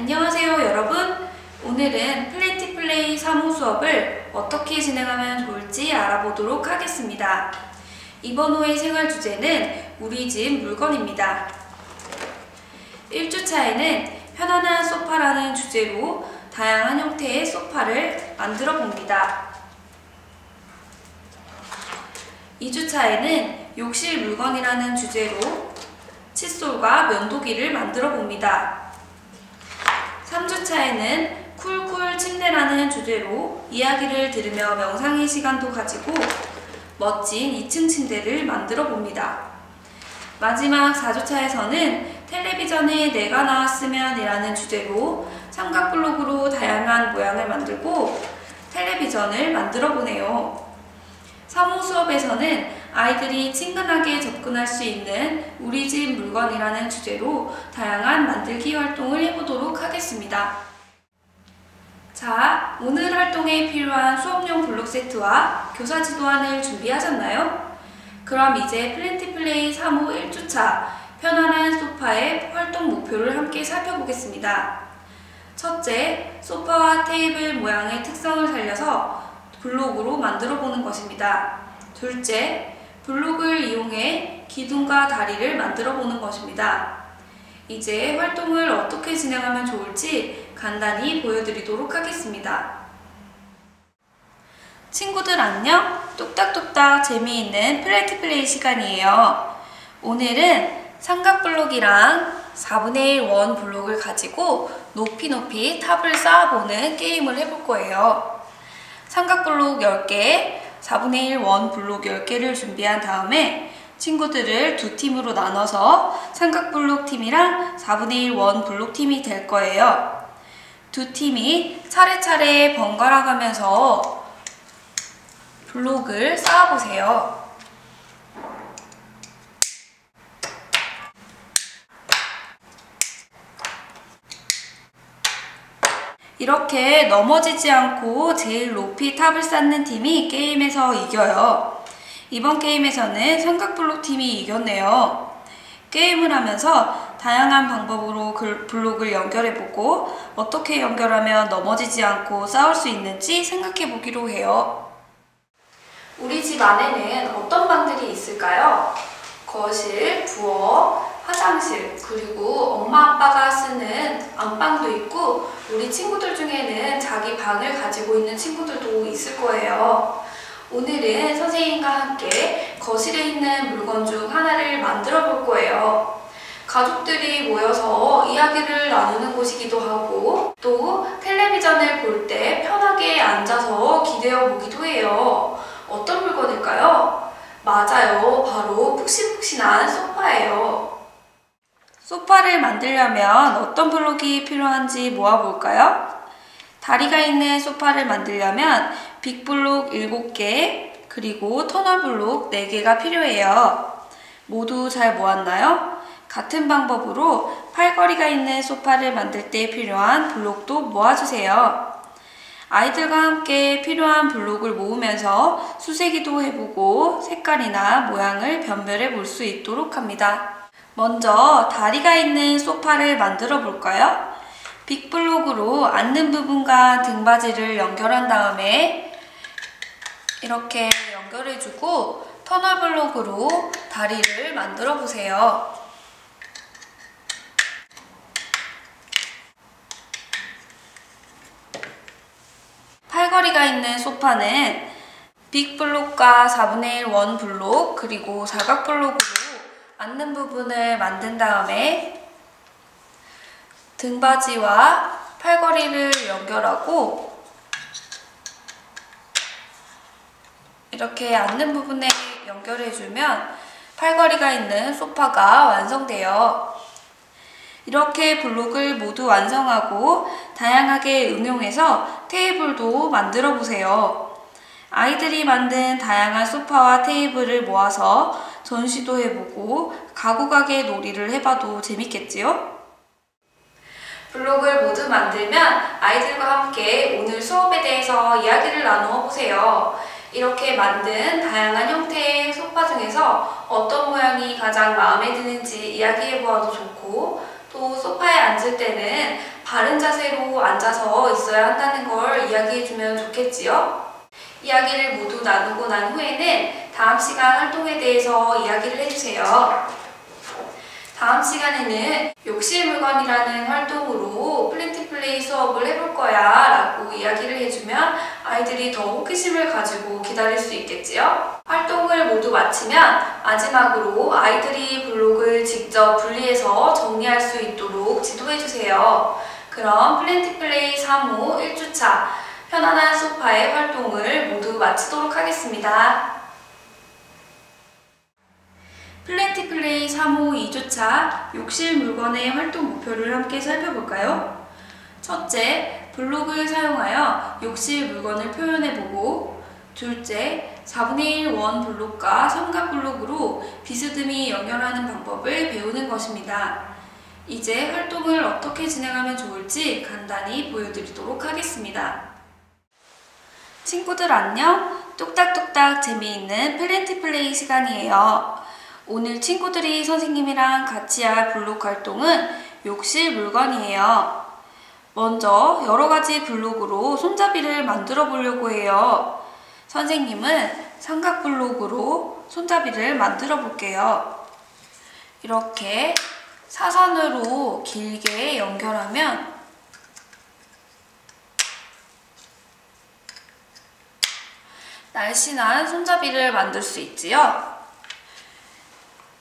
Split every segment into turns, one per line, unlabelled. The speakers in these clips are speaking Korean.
안녕하세요 여러분. 오늘은 플래티플레이 사무 수업을 어떻게 진행하면 좋을지 알아보도록 하겠습니다. 이번 호의 생활 주제는 우리 집 물건입니다. 1주차에는 편안한 소파라는 주제로 다양한 형태의 소파를 만들어 봅니다. 2주차에는 욕실 물건이라는 주제로 칫솔과 면도기를 만들어 봅니다. 3주차에는 쿨쿨 침대라는 주제로 이야기를 들으며 명상의 시간도 가지고 멋진 2층 침대를 만들어 봅니다. 마지막 4주차에서는 텔레비전에 내가 나왔으면 이라는 주제로 삼각블록으로 다양한 모양을 만들고 텔레비전을 만들어 보네요. 3호 수업에서는 아이들이 친근하게 접근할 수 있는 우리 집 물건이라는 주제로 다양한 만들기 활동을 해보도록 하겠습니다. 자, 오늘 활동에 필요한 수업용 블록 세트와 교사 지도안을 준비하셨나요? 그럼 이제 플래티플레이 3호 1주차 편안한 소파의 활동 목표를 함께 살펴보겠습니다. 첫째, 소파와 테이블 모양의 특성을 살려서 블록으로 만들어 보는 것입니다. 둘째, 블록을 이용해 기둥과 다리를 만들어 보는 것입니다. 이제 활동을 어떻게 진행하면 좋을지 간단히 보여드리도록 하겠습니다. 친구들 안녕! 뚝딱뚝딱 재미있는 플래티플레이 시간이에요. 오늘은 삼각블록이랑 4분의 1 원 블록을 가지고 높이 탑을 쌓아보는 게임을 해볼 거예요. 삼각블록 10개, 4분의 1 원 블록 10개를 준비한 다음에 친구들을 두 팀으로 나눠서 삼각블록 팀이랑 4분의 1 원 블록 팀이 될 거예요. 두 팀이 차례차례 번갈아 가면서 블록을 쌓아보세요. 이렇게 넘어지지 않고 제일 높이 탑을 쌓는 팀이 게임에서 이겨요. 이번 게임에서는 삼각블록 팀이 이겼네요. 게임을 하면서 다양한 방법으로 블록을 연결해보고 어떻게 연결하면 넘어지지 않고 싸울 수 있는지 생각해보기로 해요. 우리 집 안에는 어떤 방들이 있을까요? 거실, 부엌, 화장실, 그리고 엄마 아빠가 쓰는 안방도 있고 우리 친구들 중에는 자기 방을 가지고 있는 친구들도 있을 거예요. 오늘은 선생님과 함께 거실에 있는 물건 중 하나를 만들어 볼 거예요. 가족들이 모여서 이야기를 나누는 곳이기도 하고 또 텔레비전을 볼 때 편하게 앉아서 기대어 보기도 해요. 어떤 물건일까요? 맞아요. 바로 푹신푹신한 소파예요. 소파를 만들려면 어떤 블록이 필요한지 모아볼까요? 다리가 있는 소파를 만들려면 빅블록 7개, 그리고 터널블록 4개가 필요해요. 모두 잘 모았나요? 같은 방법으로 팔걸이가 있는 소파를 만들 때 필요한 블록도 모아주세요. 아이들과 함께 필요한 블록을 모으면서 수세기도 해보고 색깔이나 모양을 변별해 볼 수 있도록 합니다. 먼저 다리가 있는 소파를 만들어 볼까요? 빅블록으로 앉는 부분과 등받이를 연결한 다음에 이렇게 연결해주고 터널블록으로 다리를 만들어 보세요. 팔걸이가 있는 소파는 빅블록과 4분의 1 원 블록 그리고 사각블록으로 앉는 부분을 만든 다음에 등받이와 팔걸이를 연결하고 이렇게 앉는 부분에 연결해주면 팔걸이가 있는 소파가 완성돼요. 이렇게 블록을 모두 완성하고 다양하게 응용해서 테이블도 만들어 보세요. 아이들이 만든 다양한 소파와 테이블을 모아서 전시도 해보고 가구가게 놀이를 해봐도 재밌겠지요? 블록을 모두 만들면 아이들과 함께 오늘 수업에 대해서 이야기를 나누어 보세요. 이렇게 만든 다양한 형태의 소파 중에서 어떤 모양이 가장 마음에 드는지 이야기해보아도 좋고 또 소파에 앉을 때는 바른 자세로 앉아서 있어야 한다는 걸 이야기해주면 좋겠지요? 이야기를 모두 나누고 난 후에는 다음 시간 활동에 대해서 이야기를 해주세요. 다음 시간에는 욕실 물건이라는 활동으로 플랜티 플레이 수업을 해볼 거야 라고 이야기를 해주면 아이들이 더 호기심을 가지고 기다릴 수 있겠지요? 활동을 모두 마치면 마지막으로 아이들이 블록을 직접 분리해서 정리할 수 있도록 지도해주세요. 그럼 플랜티 플레이 3호 1주차 편안한 소파의 활동을 모두 마치도록 하겠습니다. 플랜티 플레이 3호 2주차 욕실 물건의 활동 목표를 함께 살펴볼까요? 첫째, 블록을 사용하여 욕실 물건을 표현해보고, 둘째, 4분의 1 원 블록과 삼각 블록으로 비스듬히 연결하는 방법을 배우는 것입니다. 이제 활동을 어떻게 진행하면 좋을지 간단히 보여드리도록 하겠습니다. 친구들 안녕! 뚝딱뚝딱 재미있는 플랜티 플레이 시간이에요. 오늘 친구들이 선생님이랑 같이 할 블록 활동은 욕실 물건이에요. 먼저 여러가지 블록으로 손잡이를 만들어 보려고 해요. 선생님은 삼각 블록으로 손잡이를 만들어 볼게요. 이렇게 사선으로 길게 연결하면 날씬한 손잡이를 만들 수 있지요.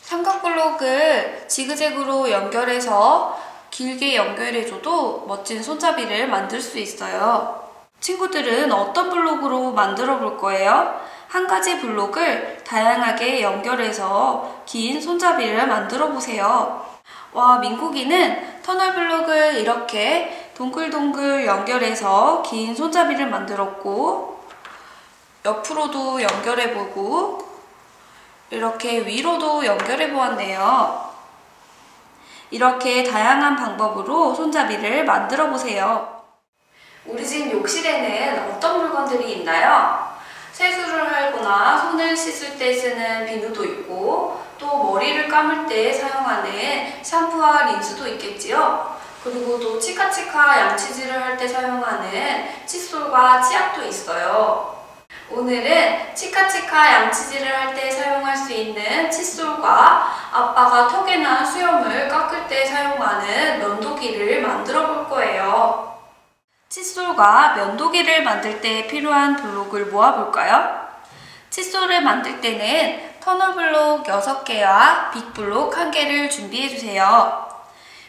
삼각 블록을 지그재그로 연결해서 길게 연결해줘도 멋진 손잡이를 만들 수 있어요. 친구들은 어떤 블록으로 만들어 볼 거예요? 한 가지 블록을 다양하게 연결해서 긴 손잡이를 만들어 보세요. 와, 민국이는 터널 블록을 이렇게 동글동글 연결해서 긴 손잡이를 만들었고, 옆으로도 연결해보고 이렇게 위로도 연결해 보았네요. 이렇게 다양한 방법으로 손잡이를 만들어 보세요. 우리 집 욕실에는 어떤 물건들이 있나요? 세수를 하거나 손을 씻을 때 쓰는 비누도 있고, 또 머리를 감을 때 사용하는 샴푸와 린스도 있겠지요. 그리고 또 치카치카 양치질을 할 때 사용하는 칫솔과 치약도 있어요. 오늘은 치카치카 양치질을 할 때 사용할 수 있는 칫솔과 아빠가 턱에나 수염을 깎을 때 사용하는 면도기를 만들어 볼 거예요. 칫솔과 면도기를 만들 때 필요한 블록을 모아 볼까요? 칫솔을 만들 때는 터널 블록 6개와 빅 블록 1개를 준비해 주세요.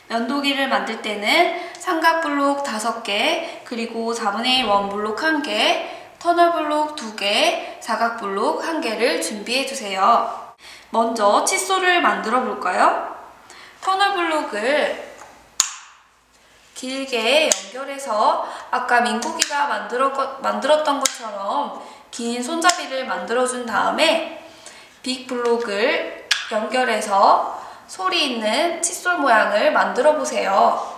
면도기를 만들 때는 삼각 블록 5개, 그리고 4분의 1 원 블록 1개, 터널 블록 2개, 사각 블록 1개를 준비해 주세요. 먼저 칫솔을 만들어 볼까요? 터널 블록을 길게 연결해서 아까 민국이가 만들었던 것처럼 긴 손잡이를 만들어준 다음에 빅 블록을 연결해서 소리 있는 칫솔 모양을 만들어 보세요.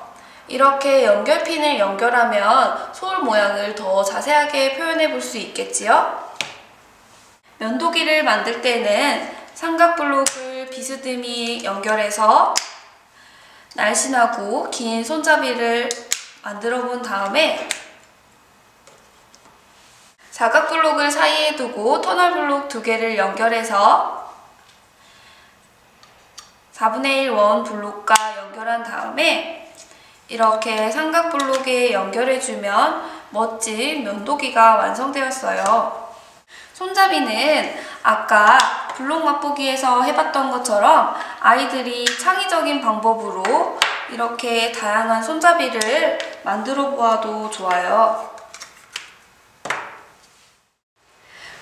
이렇게 연결핀을 연결하면 솔 모양을 더 자세하게 표현해 볼 수 있겠지요? 면도기를 만들 때는 삼각 블록을 비스듬히 연결해서 날씬하고 긴 손잡이를 만들어 본 다음에 사각 블록을 사이에 두고 터널 블록 2개를 연결해서 4분의 1 원 블록과 연결한 다음에 이렇게 삼각 블록에 연결해주면 멋진 면도기가 완성되었어요. 손잡이는 아까 블록 맛보기에서 해봤던 것처럼 아이들이 창의적인 방법으로 이렇게 다양한 손잡이를 만들어 보아도 좋아요.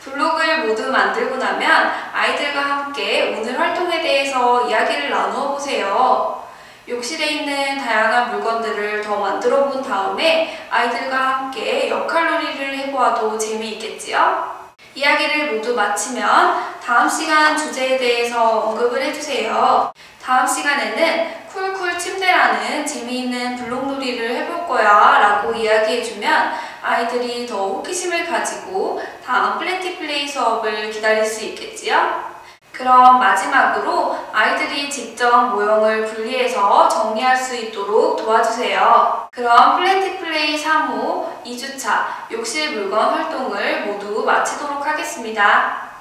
블록을 모두 만들고 나면 아이들과 함께 오늘 활동에 대해서 이야기를 나누어 보세요. 욕실에 있는 다양한 물건들을 더 만들어 본 다음에 아이들과 함께 역할놀이를 해보아도 재미있겠지요? 이야기를 모두 마치면 다음 시간 주제에 대해서 언급을 해주세요. 다음 시간에는 쿨쿨 침대라는 재미있는 블록놀이를 해볼 거야 라고 이야기해주면 아이들이 더 호기심을 가지고 다음 플랜티 플레이 수업을 기다릴 수 있겠지요? 그럼 마지막으로 아이들이 직접 모형을 분리해서 정리할 수 있도록 도와주세요. 그럼 플랜티 플레이 3호 2주차 욕실 물건 활동을 모두 마치도록 하겠습니다.